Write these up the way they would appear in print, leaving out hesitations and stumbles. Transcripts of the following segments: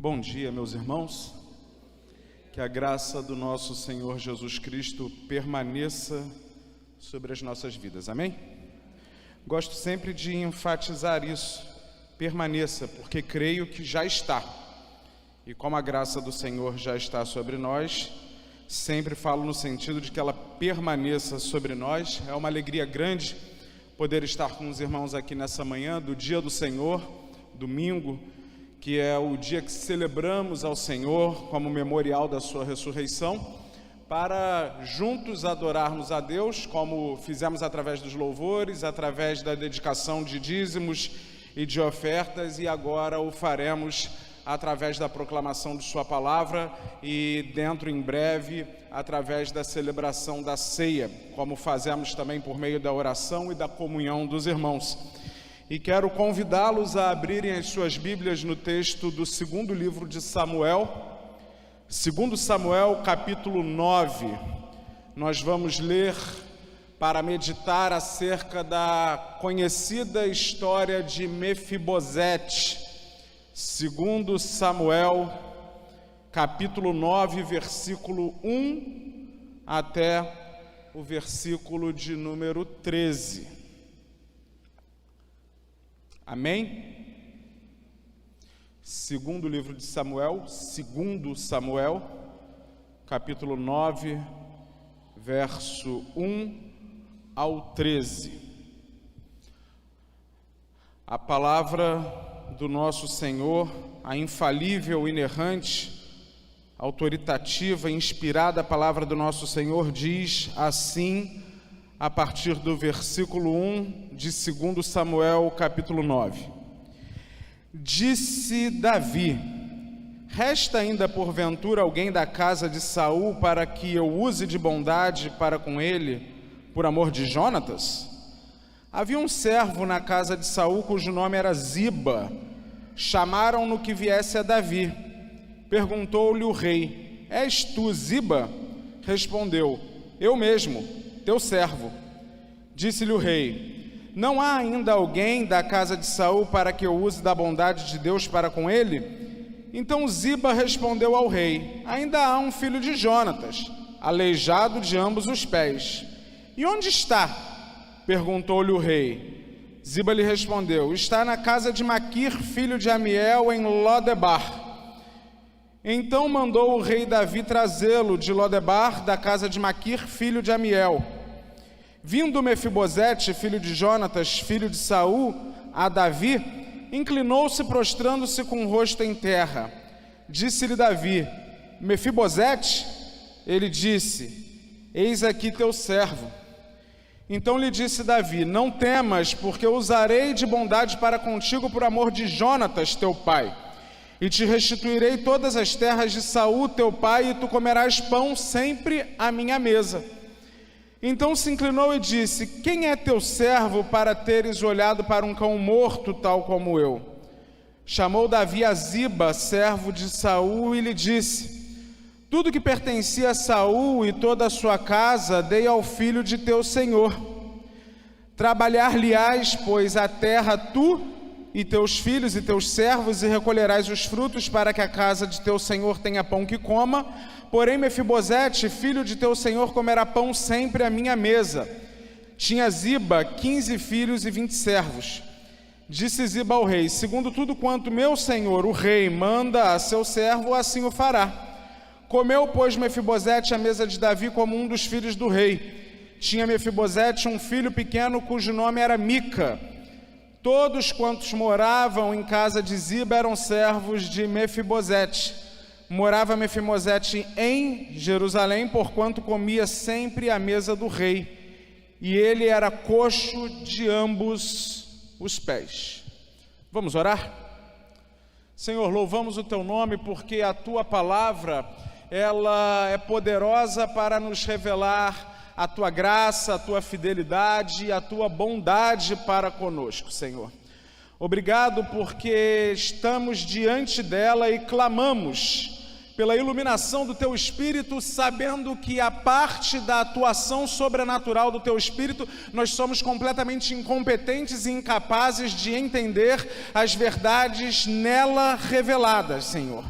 Bom dia, meus irmãos. Que a graça do nosso Senhor Jesus Cristo permaneça sobre as nossas vidas. Amém? Gosto sempre de enfatizar isso. Permaneça, porque creio que já está. E como a graça do Senhor já está sobre nós, sempre falo no sentido de que ela permaneça sobre nós. É uma alegria grande poder estar com os irmãos aqui nessa manhã do Dia do Senhor, domingo, que é o dia que celebramos ao Senhor como memorial da sua ressurreição, para juntos adorarmos a Deus, como fizemos através dos louvores, através da dedicação de dízimos e de ofertas, e agora o faremos através da proclamação de sua palavra e dentro em breve através da celebração da ceia, como fazemos também por meio da oração e da comunhão dos irmãos. E quero convidá-los a abrirem as suas Bíblias no texto do segundo livro de Samuel, 2 Samuel, capítulo 9. Nós vamos ler para meditar acerca da conhecida história de Mefibosete. 2 Samuel, capítulo 9, versículo 1 até o versículo de número 13. Amém? Segundo livro de Samuel, 2 Samuel, capítulo 9, verso 1 ao 13. A palavra do nosso Senhor, a infalível, inerrante, autoritativa, inspirada palavra do nosso Senhor diz assim, a partir do versículo 1 de 2 Samuel, capítulo 9. Disse Davi: resta ainda porventura alguém da casa de Saul para que eu use de bondade para com ele, por amor de Jonatas? Havia um servo na casa de Saul cujo nome era Ziba. Chamaram-no que viesse a Davi. Perguntou-lhe o rei: és tu Ziba? Respondeu: eu mesmo, teu servo. Disse-lhe o rei: não há ainda alguém da casa de Saul para que eu use da bondade de Deus para com ele? Então Ziba respondeu ao rei: ainda há um filho de Jonatas, aleijado de ambos os pés. E onde está? Perguntou-lhe o rei. Ziba lhe respondeu: está na casa de Maquir, filho de Amiel, em Lodebar. Então mandou o rei Davi trazê-lo de Lodebar, da casa de Maquir, filho de Amiel. Vindo Mefibosete, filho de Jonatas, filho de Saul, a Davi, inclinou-se prostrando-se com o rosto em terra. Disse-lhe Davi: Mefibosete? Ele disse: eis aqui teu servo. Então lhe disse Davi: não temas, porque eu usarei de bondade para contigo por amor de Jonatas, teu pai. E te restituirei todas as terras de Saul, teu pai, e tu comerás pão sempre à minha mesa. Então se inclinou e disse: quem é teu servo para teres olhado para um cão morto, tal como eu? Chamou Davi a Ziba, servo de Saul, e lhe disse: tudo que pertencia a Saul e toda a sua casa dei ao filho de teu senhor. Trabalhar-lhe-ás, pois, a terra tu e teus filhos e teus servos, e recolherás os frutos para que a casa de teu senhor tenha pão que coma. Porém Mefibosete, filho de teu senhor, comerá pão sempre à minha mesa. Tinha Ziba 15 filhos e 20 servos. Disse Ziba ao rei: segundo tudo quanto meu senhor, o rei, manda a seu servo, assim o fará. Comeu, pois, Mefibosete à mesa de Davi como um dos filhos do rei. Tinha Mefibosete um filho pequeno cujo nome era Mica. Todos quantos moravam em casa de Ziba eram servos de Mefibosete. Morava Mefibosete em Jerusalém, porquanto comia sempre à mesa do rei, e ele era coxo de ambos os pés. Vamos orar? Senhor, louvamos o teu nome porque a tua palavra, ela é poderosa para nos revelar a tua graça, a tua fidelidade e a tua bondade para conosco, Senhor. Obrigado porque estamos diante dela e clamamos pela iluminação do teu Espírito, sabendo que a parte da atuação sobrenatural do teu Espírito, nós somos completamente incompetentes e incapazes de entender as verdades nela reveladas, Senhor.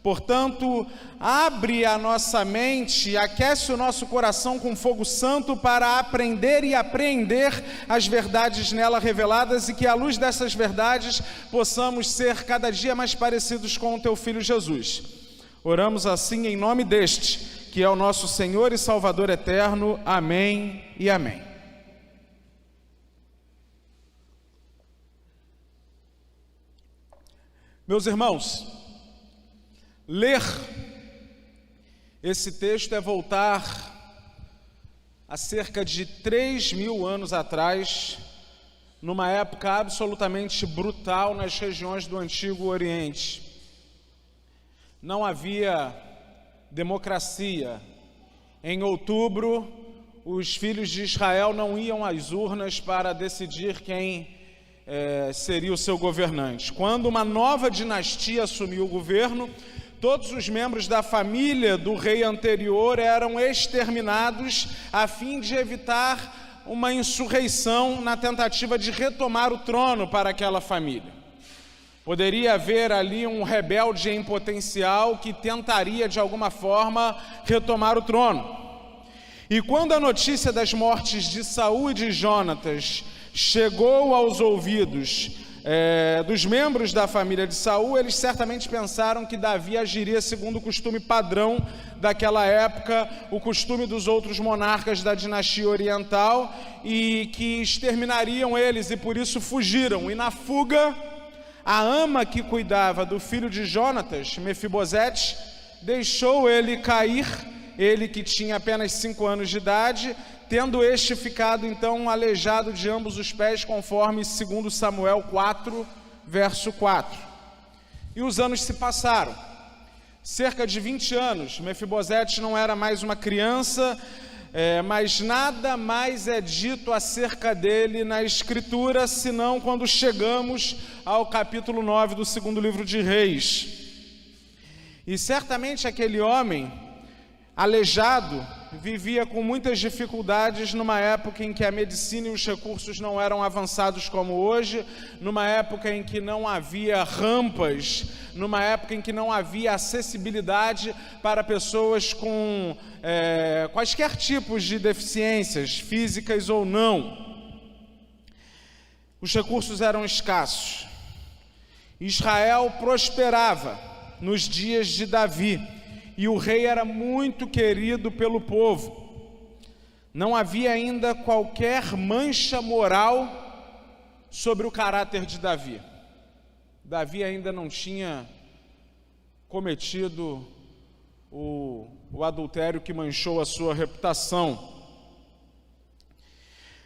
Portanto, abre a nossa mente, aquece o nosso coração com fogo santo para aprender e apreender as verdades nela reveladas, e que à luz dessas verdades possamos ser cada dia mais parecidos com o teu Filho Jesus. Oramos assim em nome deste, que é o nosso Senhor e Salvador eterno. Amém e amém. Meus irmãos, ler esse texto é voltar a cerca de 3.000 anos atrás, numa época absolutamente brutal nas regiões do Antigo Oriente. Não havia democracia. Em outubro, os filhos de Israel não iam às urnas para decidir quem seria o seu governante. Quando uma nova dinastia assumiu o governo, todos os membros da família do rei anterior eram exterminados a fim de evitar uma insurreição na tentativa de retomar o trono para aquela família. Poderia haver ali um rebelde em potencial que tentaria de alguma forma retomar o trono. E quando a notícia das mortes de Saul e de Jonatas chegou aos ouvidos dos membros da família de Saul, eles certamente pensaram que Davi agiria segundo o costume padrão daquela época, o costume dos outros monarcas da dinastia oriental, e que exterminariam eles, e por isso fugiram. E na fuga, a ama que cuidava do filho de Jonatas, Mefibosete, deixou ele cair, ele que tinha apenas 5 anos de idade, tendo este ficado então aleijado de ambos os pés, conforme 2 Samuel 4, verso 4. E os anos se passaram. Cerca de 20 anos, Mefibosete não era mais uma criança, mas nada mais é dito acerca dele na Escritura, senão quando chegamos ao capítulo 9 do 2º livro de Reis. E certamente aquele homem, aleijado, vivia com muitas dificuldades numa época em que a medicina e os recursos não eram avançados como hoje, numa época em que não havia rampas, numa época em que não havia acessibilidade para pessoas com quaisquer tipos de deficiências, físicas ou não. Os recursos eram escassos. Israel prosperava nos dias de Davi, e o rei era muito querido pelo povo. Não havia ainda qualquer mancha moral sobre o caráter de Davi. Davi ainda não tinha cometido o adultério que manchou a sua reputação.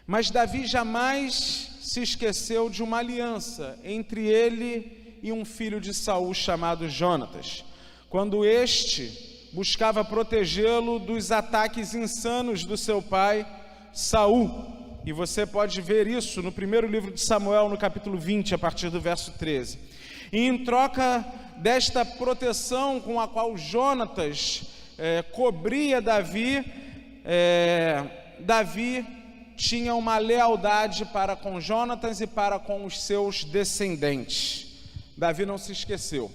Mas Davi jamais se esqueceu de uma aliança entre ele e um filho de Saul chamado Jonatas, quando este buscava protegê-lo dos ataques insanos do seu pai, Saul. E você pode ver isso no primeiro livro de Samuel, no capítulo 20, a partir do verso 13. E em troca desta proteção com a qual Jonatas cobria Davi, Davi tinha uma lealdade para com Jonatas e para com os seus descendentes. Davi não se esqueceu.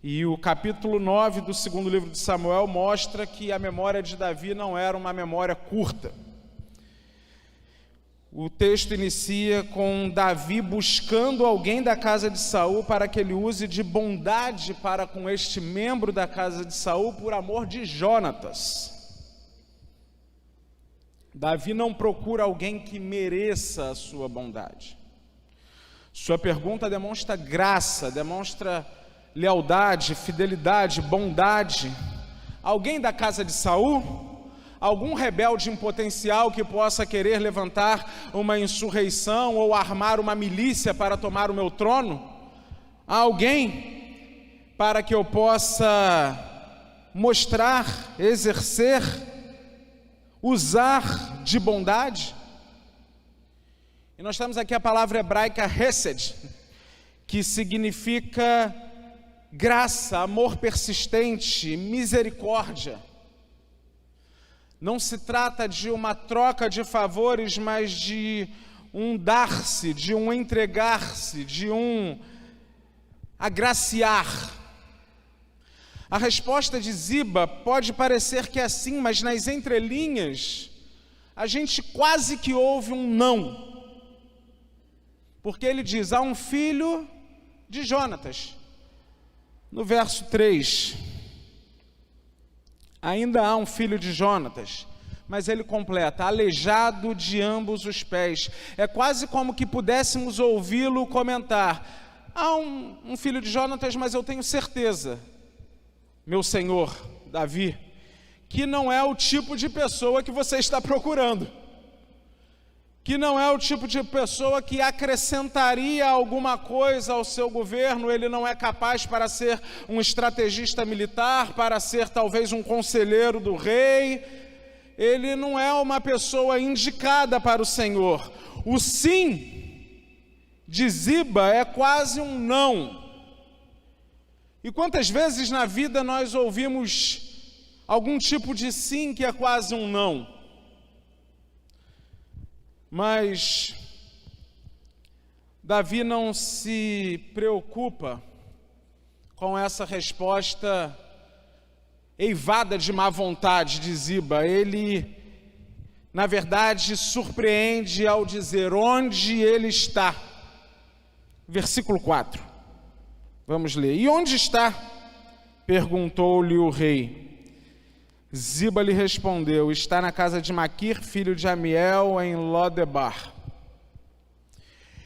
E o capítulo 9 do 2º livro de Samuel mostra que a memória de Davi não era uma memória curta. O texto inicia com Davi buscando alguém da casa de Saul para que ele use de bondade para com este membro da casa de Saul por amor de Jonatas. Davi não procura alguém que mereça a sua bondade. Sua pergunta demonstra graça, demonstra lealdade, fidelidade, bondade. Alguém da casa de Saul? Algum rebelde em potencial que possa querer levantar uma insurreição ou armar uma milícia para tomar o meu trono? Alguém para que eu possa mostrar, exercer, usar de bondade? E nós temos aqui a palavra hebraica hesed, que significa graça, amor persistente, misericórdia. Não se trata de uma troca de favores, mas de um dar-se, de um entregar-se, de um agraciar. A resposta de Ziba pode parecer que é assim, mas nas entrelinhas a gente quase que ouve um não. Porque ele diz, há um filho de Jonatas. No verso 3, ainda há um filho de Jonatas, mas ele completa, aleijado de ambos os pés. É quase como que pudéssemos ouvi-lo comentar, há um filho de Jonatas, mas eu tenho certeza, meu senhor Davi, que não é o tipo de pessoa que você está procurando, que não é o tipo de pessoa que acrescentaria alguma coisa ao seu governo. Ele não é capaz para ser um estrategista militar, para ser talvez um conselheiro do rei. Ele não é uma pessoa indicada para o Senhor. O sim de Ziba é quase um não. E quantas vezes na vida nós ouvimos algum tipo de sim que é quase um não? Mas Davi não se preocupa com essa resposta eivada de má vontade de Ziba. Ele, na verdade, surpreende ao dizer onde ele está. Versículo 4. Vamos ler. E onde está? Perguntou-lhe o rei. Ziba lhe respondeu, está na casa de Maquir, filho de Amiel, em Lodebar.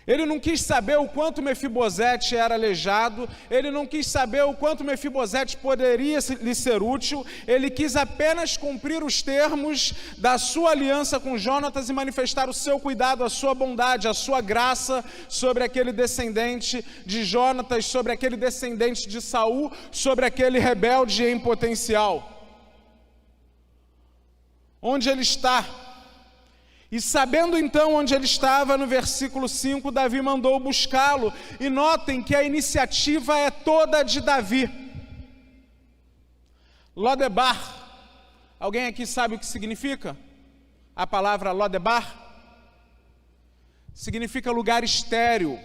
Ele não quis saber o quanto Mefibosete era aleijado, ele não quis saber o quanto Mefibosete poderia lhe ser útil, ele quis apenas cumprir os termos da sua aliança com Jonatas e manifestar o seu cuidado, a sua bondade, a sua graça sobre aquele descendente de Jonatas, sobre aquele descendente de Saul, sobre aquele rebelde em potencial. Onde ele está? E sabendo então onde ele estava, no versículo 5, Davi mandou buscá-lo. E notem que a iniciativa é toda de Davi. Lodebar. Alguém aqui sabe o que significa? A palavra Lodebar? Significa lugar estéril,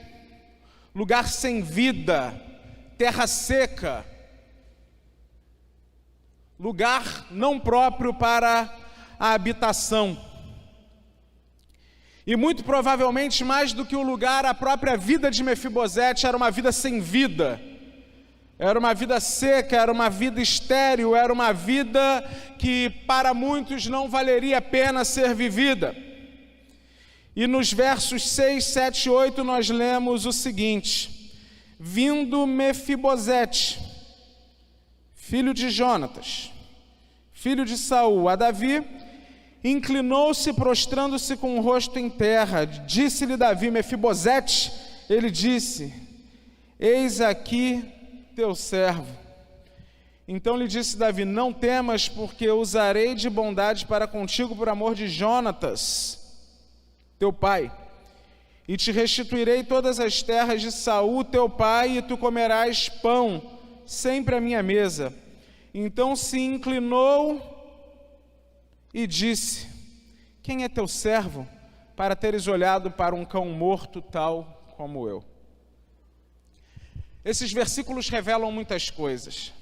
lugar sem vida, terra seca, lugar não próprio para a habitação. E muito provavelmente, mais do que o lugar, a própria vida de Mefibosete era uma vida sem vida, era uma vida seca, era uma vida estéril, era uma vida que para muitos não valeria a pena ser vivida. E nos versos 6, 7 e 8 nós lemos o seguinte: vindo Mefibosete, filho de Jonatas, filho de Saul, a Davi, inclinou-se, prostrando-se com o rosto em terra. Disse-lhe Davi, Mefibosete, ele disse, eis aqui teu servo. Então lhe disse Davi, não temas, porque usarei de bondade para contigo por amor de Jonatas, teu pai, e te restituirei todas as terras de Saul, teu pai, e tu comerás pão sempre à minha mesa. Então se inclinou e disse, quem é teu servo para teres olhado para um cão morto tal como eu? Esses versículos revelam muitas coisas.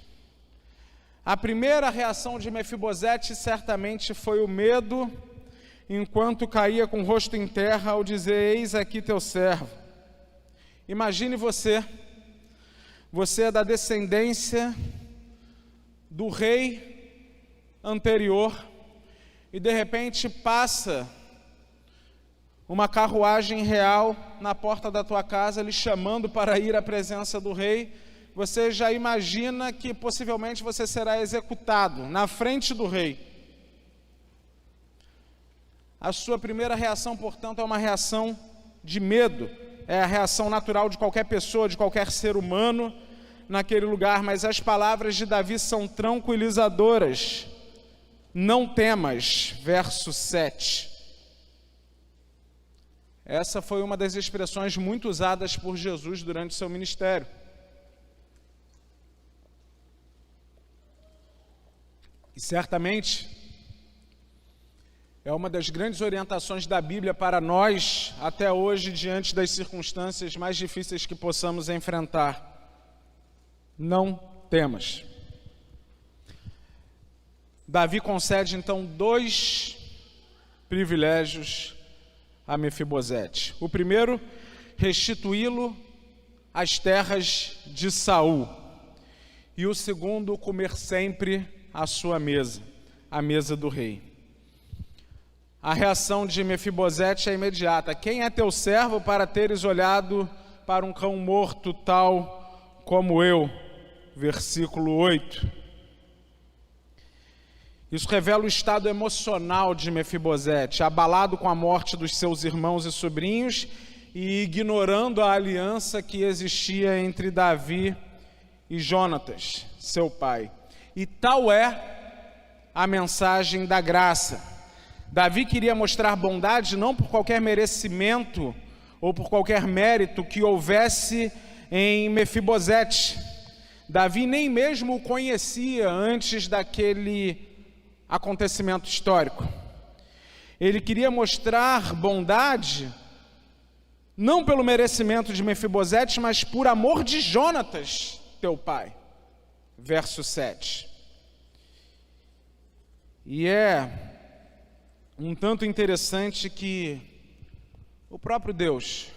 A primeira reação de Mefibosete certamente foi o medo, enquanto caía com o rosto em terra ao dizer, eis aqui teu servo. Imagine você é da descendência do rei anterior, e de repente passa uma carruagem real na porta da tua casa, lhe chamando para ir à presença do rei. Você já imagina que possivelmente você será executado na frente do rei. A sua primeira reação, portanto, é uma reação de medo. É a reação natural de qualquer pessoa, de qualquer ser humano naquele lugar. Mas as palavras de Davi são tranquilizadoras. Não temas, verso 7. Essa foi uma das expressões muito usadas por Jesus durante seu ministério. E certamente é uma das grandes orientações da Bíblia para nós, até hoje, diante das circunstâncias mais difíceis que possamos enfrentar. Não temas. Davi concede, então, 2 privilégios a Mefibosete. O primeiro, restituí-lo às terras de Saul. E o segundo, comer sempre à sua mesa, a mesa do rei. A reação de Mefibosete é imediata. Quem é teu servo para teres olhado para um cão morto tal como eu? Versículo 8. Isso revela o estado emocional de Mefibosete, abalado com a morte dos seus irmãos e sobrinhos e ignorando a aliança que existia entre Davi e Jonatas, seu pai. E tal é a mensagem da graça. Davi queria mostrar bondade não por qualquer merecimento ou por qualquer mérito que houvesse em Mefibosete. Davi nem mesmo o conhecia antes daquele acontecimento histórico. Ele queria mostrar bondade não pelo merecimento de Mefibosete, mas por amor de Jonatas, teu pai. Verso 7. E é um tanto interessante que o próprio Deus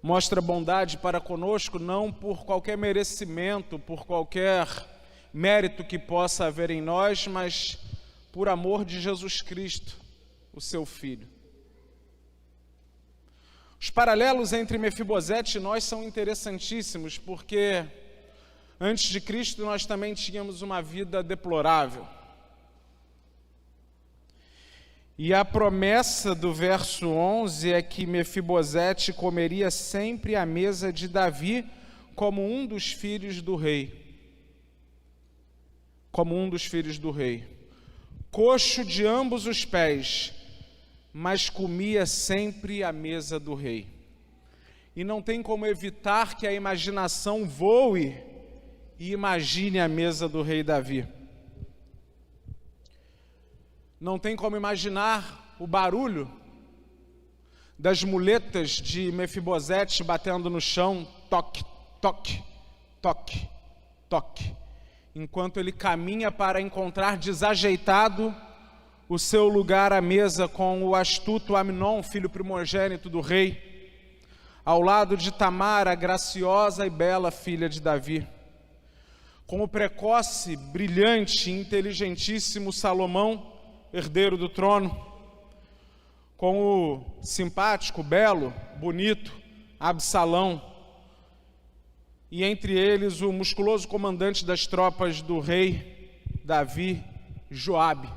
mostra bondade para conosco não por qualquer merecimento, por qualquer mérito que possa haver em nós, mas por amor de Jesus Cristo, o seu Filho. Os paralelos entre Mefibosete e nós são interessantíssimos, porque antes de Cristo nós também tínhamos uma vida deplorável. E a promessa do verso 11 é que Mefibosete comeria sempre à mesa de Davi como um dos filhos do rei. Como um dos filhos do rei. Coxo de ambos os pés, mas comia sempre à mesa do rei. E não tem como evitar que a imaginação voe e imagine a mesa do rei Davi. Não tem como imaginar o barulho das muletas de Mefibosete batendo no chão, toque, toque, toque, toque, enquanto ele caminha para encontrar desajeitado o seu lugar à mesa com o astuto Amnon, filho primogênito do rei, ao lado de Tamar, a graciosa e bela filha de Davi. Com o precoce, brilhante, inteligentíssimo Salomão, herdeiro do trono, com o simpático, belo, bonito Absalão, e entre eles o musculoso comandante das tropas do rei Davi, Joabe.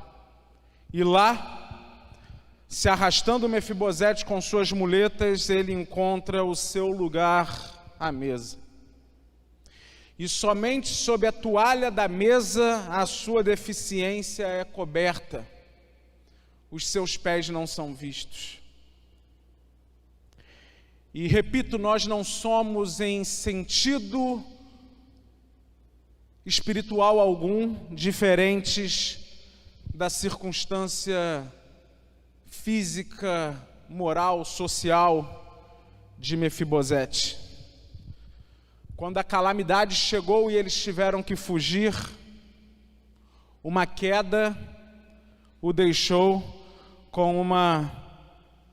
E lá, se arrastando Mefibosete com suas muletas, ele encontra o seu lugar à mesa. E somente sob a toalha da mesa a sua deficiência é coberta. Os seus pés não são vistos. E repito, nós não somos em sentido espiritual algum diferentes da circunstância física, moral, social de Mefibosete. Quando a calamidade chegou e eles tiveram que fugir, uma queda o deixou com uma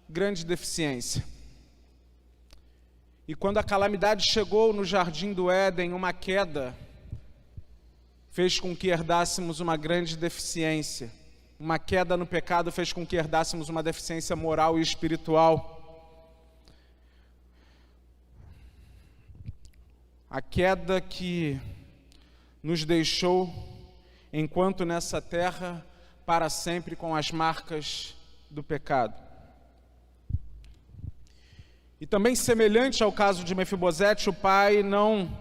grande deficiência. E quando a calamidade chegou no jardim do Éden, uma queda fez com que herdássemos uma grande deficiência. Uma queda no pecado fez com que herdássemos uma deficiência moral e espiritual. A queda que nos deixou, enquanto nessa terra, para sempre com as marcas do pecado. E também semelhante ao caso de Mefibosete, o pai não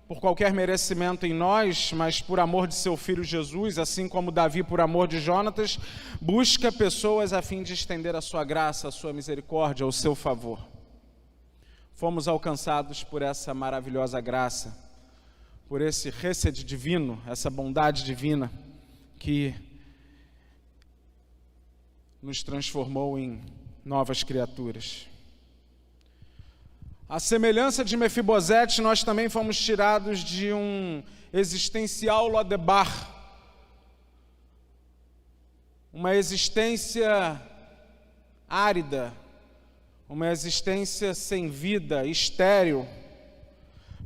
por qualquer merecimento em nós, mas por amor de seu filho Jesus, assim como Davi por amor de Jonatas, busca pessoas a fim de estender a sua graça, a sua misericórdia, o seu favor. Fomos alcançados por essa maravilhosa graça, por esse hesed divino, essa bondade divina. que nos transformou em novas criaturas. À semelhança de Mefibosete, nós também fomos tirados de um existencial Lodebar, uma existência árida, uma existência sem vida, estéril,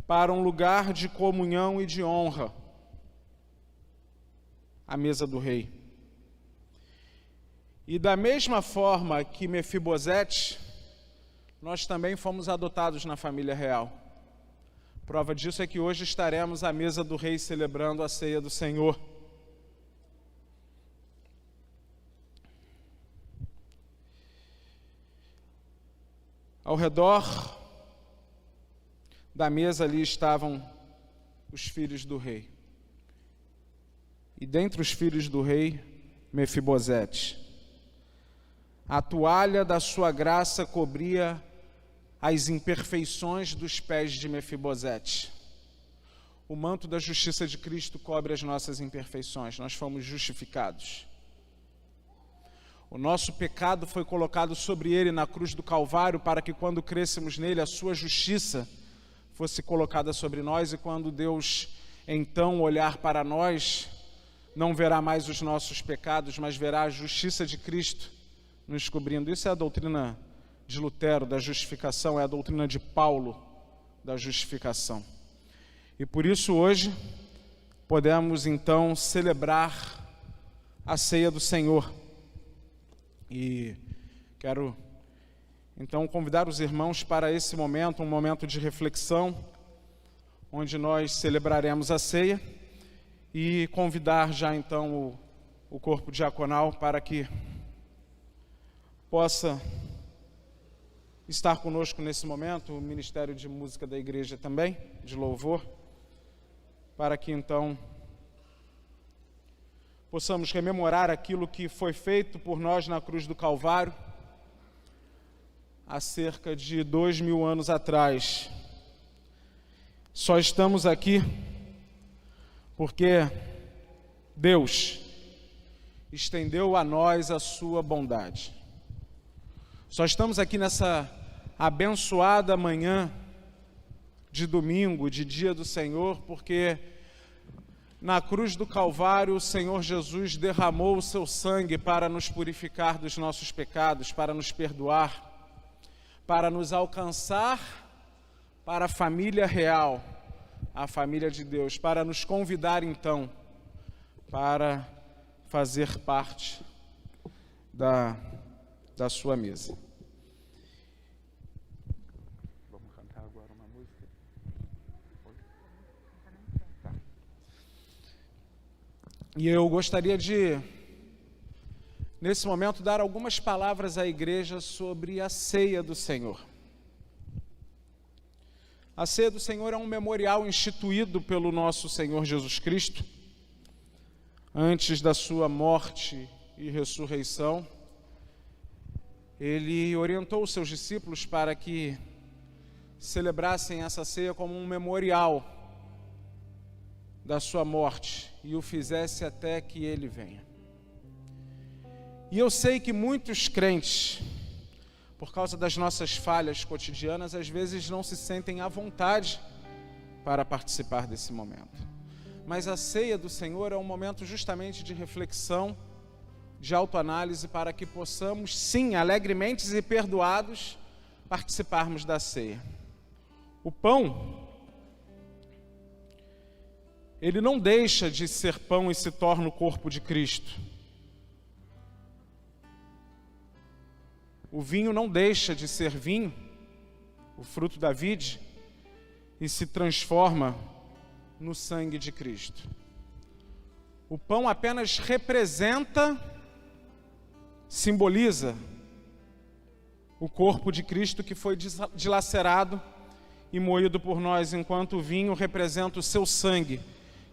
para um lugar de comunhão e de honra, a mesa do rei. E da mesma forma que Mefibosete, nós também fomos adotados na família real. Prova disso é que hoje estaremos à mesa do rei celebrando a ceia do Senhor. Ao redor da mesa ali estavam os filhos do rei. E dentre os filhos do rei, Mefibosete. A toalha da sua graça cobria as imperfeições dos pés de Mefibosete. O manto da justiça de Cristo cobre as nossas imperfeições. Nós fomos justificados. O nosso pecado foi colocado sobre ele na cruz do Calvário para que quando crescêssemos nele, a sua justiça fosse colocada sobre nós, e quando Deus então olhar para nós, não verá mais os nossos pecados, mas verá a justiça de Cristo nos cobrindo. Isso é a doutrina de Lutero, da justificação, é a doutrina de Paulo, da justificação. E por isso hoje podemos então celebrar a ceia do Senhor. E quero então convidar os irmãos para esse momento, um momento de reflexão, onde nós celebraremos a ceia, e convidar já então o corpo diaconal para que possa estar conosco nesse momento, o Ministério de Música da Igreja também, de louvor, para que então possamos rememorar aquilo que foi feito por nós na cruz do Calvário, há cerca de 2000 anos atrás. Só estamos aqui porque Deus estendeu a nós a sua bondade. Só estamos aqui nessa abençoada manhã de domingo, de dia do Senhor, porque na cruz do Calvário o Senhor Jesus derramou o seu sangue para nos purificar dos nossos pecados, para nos perdoar, para nos alcançar para a família real, a família de Deus, para nos convidar então para fazer parte da sua mesa. Vamos cantar agora uma música? Tá. E eu gostaria de, nesse momento, dar algumas palavras à igreja sobre a ceia do Senhor. A ceia do Senhor é um memorial instituído pelo nosso Senhor Jesus Cristo, antes da sua morte e ressurreição. Ele orientou os seus discípulos para que celebrassem essa ceia como um memorial da sua morte e o fizesse até que ele venha. E eu sei que muitos crentes, por causa das nossas falhas cotidianas, às vezes não se sentem à vontade para participar desse momento. Mas a ceia do Senhor é um momento justamente de reflexão, de autoanálise, para que possamos, sim, alegremente e perdoados, participarmos da ceia. O pão, ele não deixa de ser pão e se torna o corpo de Cristo. O vinho não deixa de ser vinho, o fruto da vide, e se transforma no sangue de Cristo. O pão apenas representa, simboliza o corpo de Cristo que foi dilacerado e moído por nós, enquanto o vinho representa o seu sangue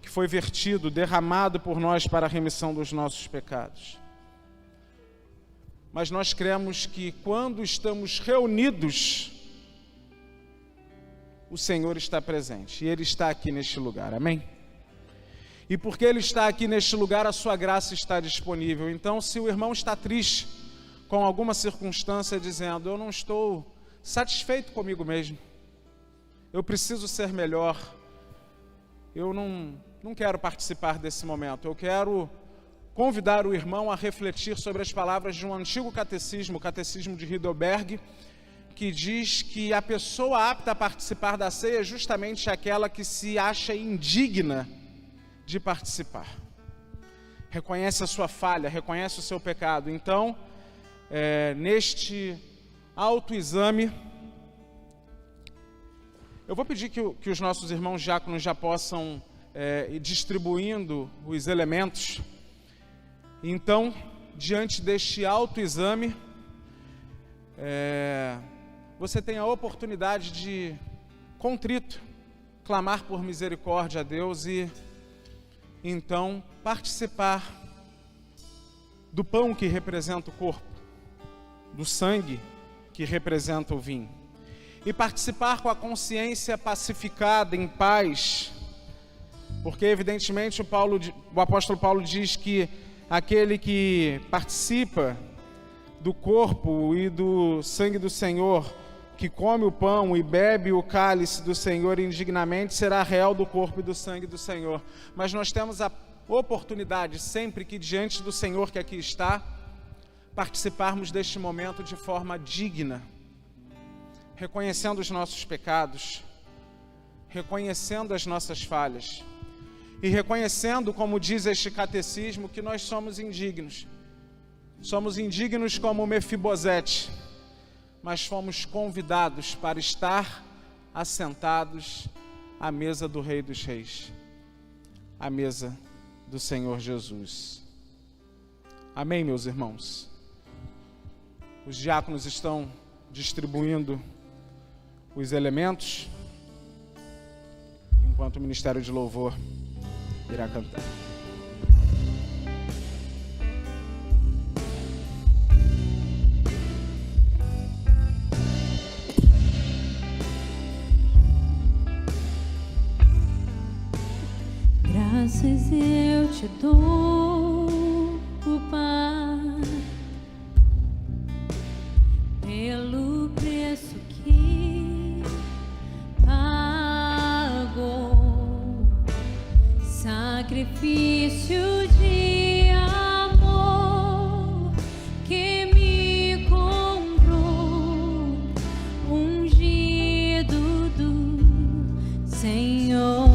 que foi vertido, derramado por nós para a remissão dos nossos pecados. Mas nós cremos que quando estamos reunidos, o Senhor está presente, e Ele está aqui neste lugar, amém? E porque Ele está aqui neste lugar, a sua graça está disponível. Então, se o irmão está triste com alguma circunstância, dizendo: eu não estou satisfeito comigo mesmo, eu preciso ser melhor, eu não quero participar desse momento, eu quero convidar o irmão a refletir sobre as palavras de um antigo catecismo, o Catecismo de Heidelberg, que diz que a pessoa apta a participar da ceia é justamente aquela que se acha indigna de participar. Reconhece a sua falha, reconhece o seu pecado. Então, neste autoexame, eu vou pedir que os nossos irmãos diáconos já possam ir distribuindo os elementos. Então, diante deste autoexame, você tem a oportunidade de, contrito, clamar por misericórdia a Deus e, então, participar do pão que representa o corpo, do sangue que representa o vinho. E participar com a consciência pacificada, em paz, porque, evidentemente, o apóstolo Paulo diz que aquele que participa do corpo e do sangue do Senhor, que come o pão e bebe o cálice do Senhor indignamente, será réu do corpo e do sangue do Senhor. Mas nós temos a oportunidade, sempre que diante do Senhor que aqui está, participarmos deste momento de forma digna, reconhecendo os nossos pecados, reconhecendo as nossas falhas, e reconhecendo, como diz este catecismo, que nós somos indignos. Somos indignos como Mefibosete, mas fomos convidados para estar assentados à mesa do Rei dos Reis, à mesa do Senhor Jesus. Amém, meus irmãos? Os diáconos estão distribuindo os elementos, enquanto o Ministério de Louvor irá cantar. Graças eu te dou, Pai, pelo preço que pagou, sacrifício de amor que me comprou, ungido do Senhor,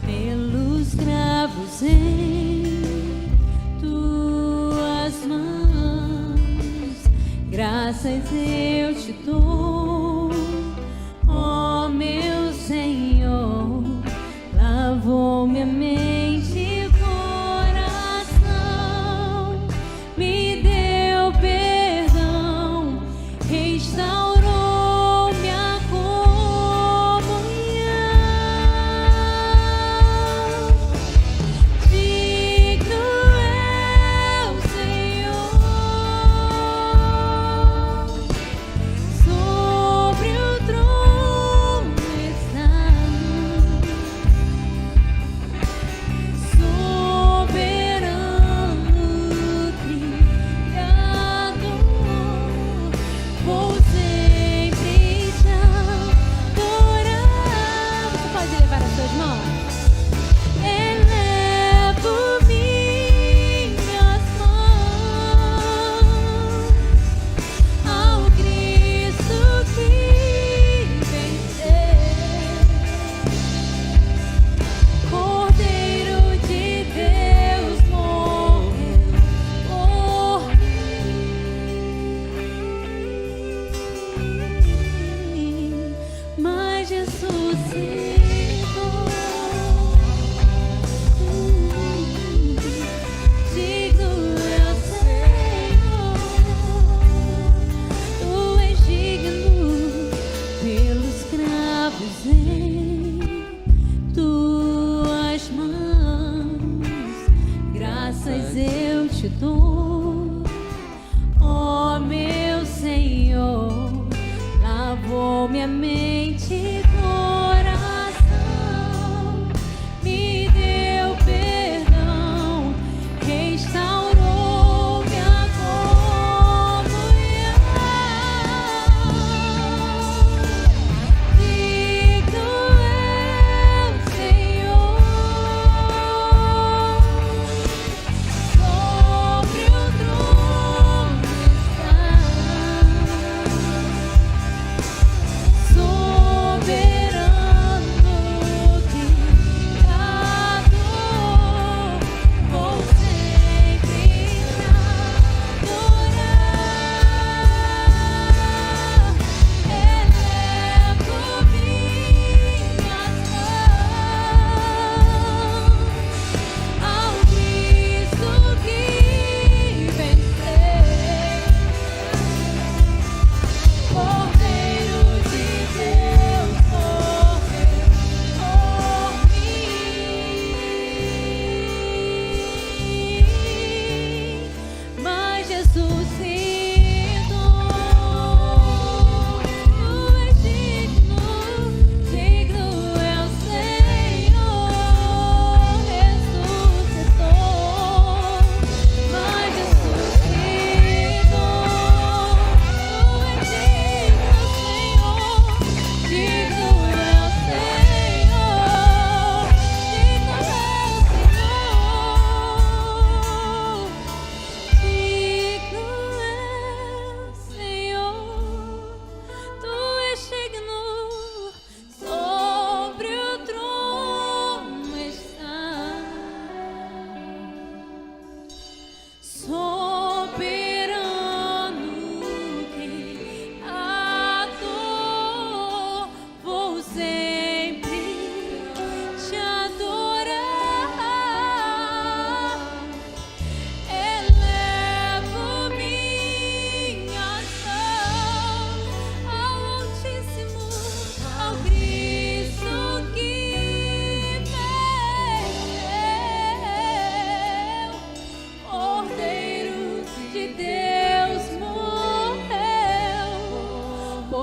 pelos cravos em tuas mãos. Graças eu te dou, ó meu Senhor. Lavou minha mente e coração, me deu perdão, restaurou minha comunhão. Digno é o Senhor, sobre o trono está. Soberano Criador, vou sempre te adorar. Você pode levar as suas mãos? Elevo minhas mãos ao Cristo que venceu, Cordeiro de Deus morreu por mim, mas ressuscitou. Digno é o Senhor, tu és digno, pelos cravos em tuas mãos. Graças eu te dou, ó meu Senhor. Lavou minha mente e coração, me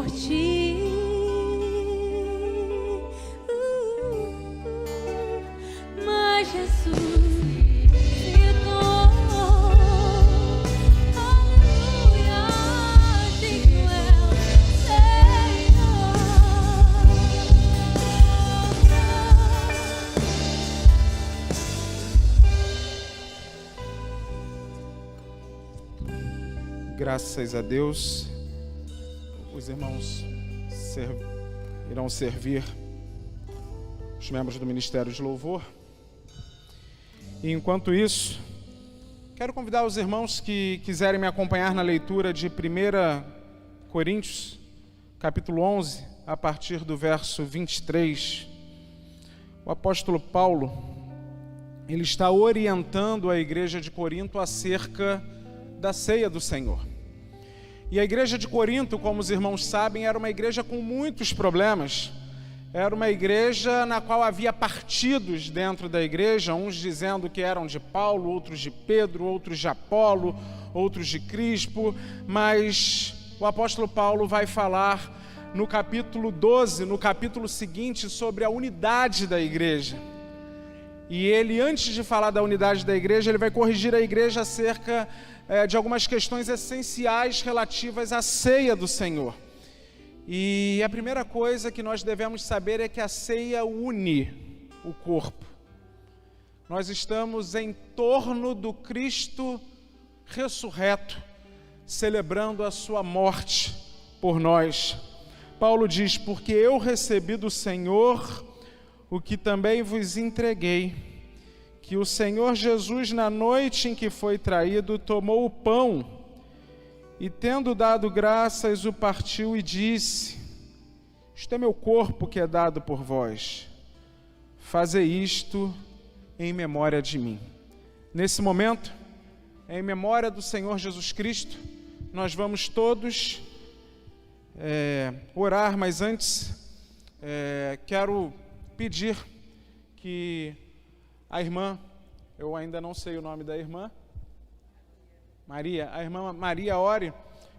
por ti. Mas Jesus ficou. Aleluia, digno é o Senhor. Graças a Deus, os irmãos irão servir os membros do Ministério de Louvor. E enquanto isso, quero convidar os irmãos que quiserem me acompanhar na leitura de 1 Coríntios, capítulo 11, a partir do verso 23. O apóstolo Paulo, ele está orientando a igreja de Corinto acerca da ceia do Senhor. E a igreja de Corinto, como os irmãos sabem, era uma igreja com muitos problemas. Era uma igreja na qual havia partidos dentro da igreja, uns dizendo que eram de Paulo, outros de Pedro, outros de Apolo, outros de Crispo, mas o apóstolo Paulo vai falar no capítulo 12, no capítulo seguinte, sobre a unidade da igreja. E ele, antes de falar da unidade da igreja, ele vai corrigir a igreja acerca de algumas questões essenciais relativas à ceia do Senhor. E a primeira coisa que nós devemos saber é que a ceia une o corpo. Nós estamos em torno do Cristo ressurreto, celebrando a sua morte por nós. Paulo diz: porque eu recebi do Senhor o que também vos entreguei, que o Senhor Jesus, na noite em que foi traído, tomou o pão e, tendo dado graças, o partiu e disse: isto é meu corpo que é dado por vós, fazei isto em memória de mim. Nesse momento, em memória do Senhor Jesus Cristo, nós vamos todos orar, mas antes quero pedir que a irmã, eu ainda não sei o nome da irmã, Maria, a irmã Maria ore,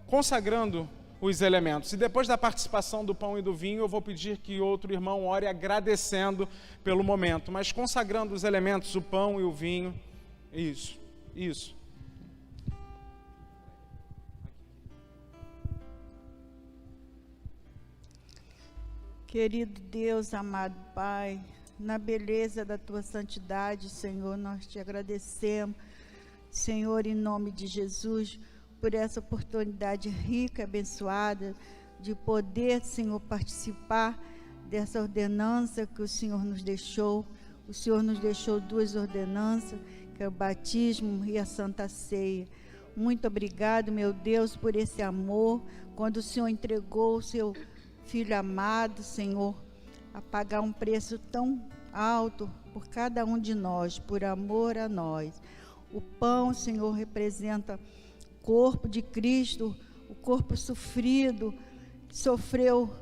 consagrando os elementos. E depois da participação do pão e do vinho, eu vou pedir que outro irmão ore agradecendo pelo momento, mas consagrando os elementos, o pão e o vinho. Isso. Querido Deus, amado Pai, na beleza da Tua santidade, Senhor, nós Te agradecemos, Senhor, em nome de Jesus, por essa oportunidade rica e abençoada de poder, Senhor, participar dessa ordenança que o Senhor nos deixou. O Senhor nos deixou 2 ordenanças, que é o batismo e a Santa Ceia. Muito obrigado, meu Deus, por esse amor, quando o Senhor entregou o Seu Filho amado, Senhor, a pagar um preço tão alto por cada um de nós, por amor a nós. O pão, Senhor, representa o corpo de Cristo, o corpo sofrido, que sofreu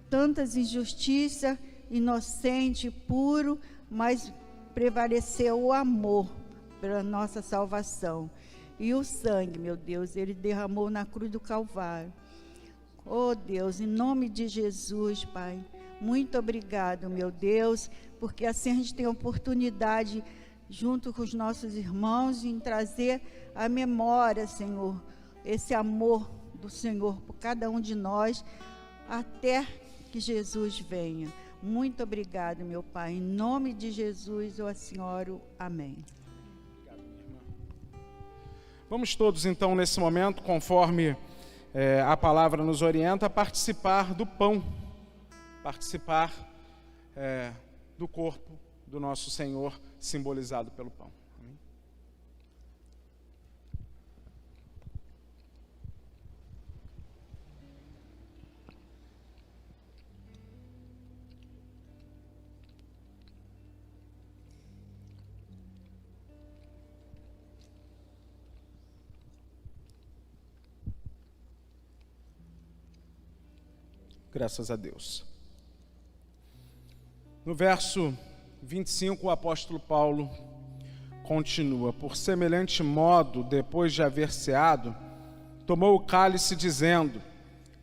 tantas injustiças, inocente, puro, mas prevaleceu o amor pela nossa salvação. E o sangue, meu Deus, Ele derramou na cruz do Calvário. Oh Deus, em nome de Jesus, Pai, muito obrigado, meu Deus, porque assim a gente tem a oportunidade, junto com os nossos irmãos, em trazer a memória, Senhor, esse amor do Senhor por cada um de nós, até que Jesus venha. Muito obrigado, meu Pai, em nome de Jesus eu assim oro, amém. Vamos todos então nesse momento, conforme a palavra nos orienta, a participar do pão, participar do corpo do nosso Senhor, simbolizado pelo pão. Amém? Graças a Deus. No verso 25, o apóstolo Paulo continua: por semelhante modo, depois de haver ceado, tomou o cálice, dizendo: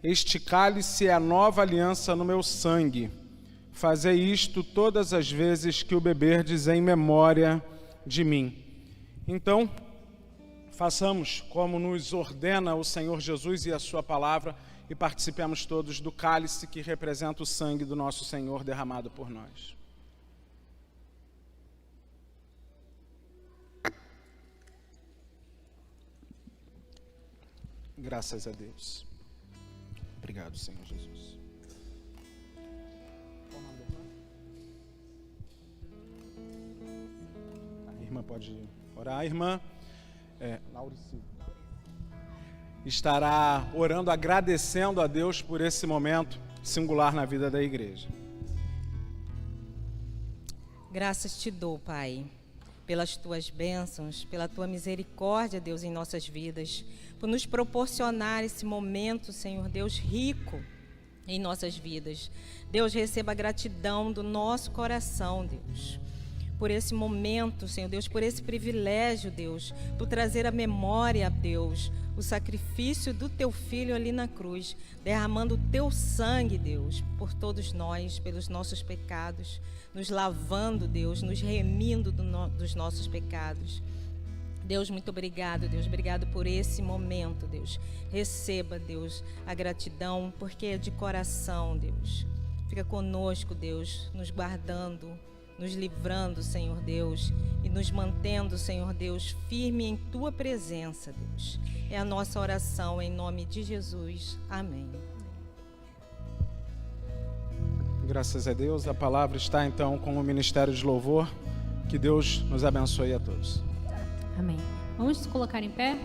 Este cálice é a nova aliança no meu sangue. Fazei isto todas as vezes que o beberdes em memória de mim. Então, façamos como nos ordena o Senhor Jesus e a sua palavra e participemos todos do cálice que representa o sangue do nosso Senhor derramado por nós. Graças a Deus. Obrigado, Senhor Jesus. A irmã pode orar. A irmã Laurici estará orando, agradecendo a Deus por esse momento singular na vida da igreja. Graças te dou, Pai, pelas tuas bênçãos, pela tua misericórdia, Deus, em nossas vidas, por nos proporcionar esse momento, Senhor Deus, rico em nossas vidas. Deus, receba a gratidão do nosso coração, Deus, por esse momento, Senhor Deus, por esse privilégio, Deus, por trazer à memória, Deus, o sacrifício do teu Filho ali na cruz, derramando o teu sangue, Deus, por todos nós, pelos nossos pecados, nos lavando, Deus, nos remindo dos nossos pecados. Deus, muito obrigado, Deus, obrigado por esse momento, Deus. Receba, Deus, a gratidão, porque é de coração, Deus. Fica conosco, Deus, nos guardando, nos livrando, Senhor Deus, e nos mantendo, Senhor Deus, firme em tua presença, Deus. É a nossa oração em nome de Jesus. Amém. Graças a Deus, a palavra está então com o Ministério de Louvor. Que Deus nos abençoe a todos. Amém. Vamos nos colocar em pé?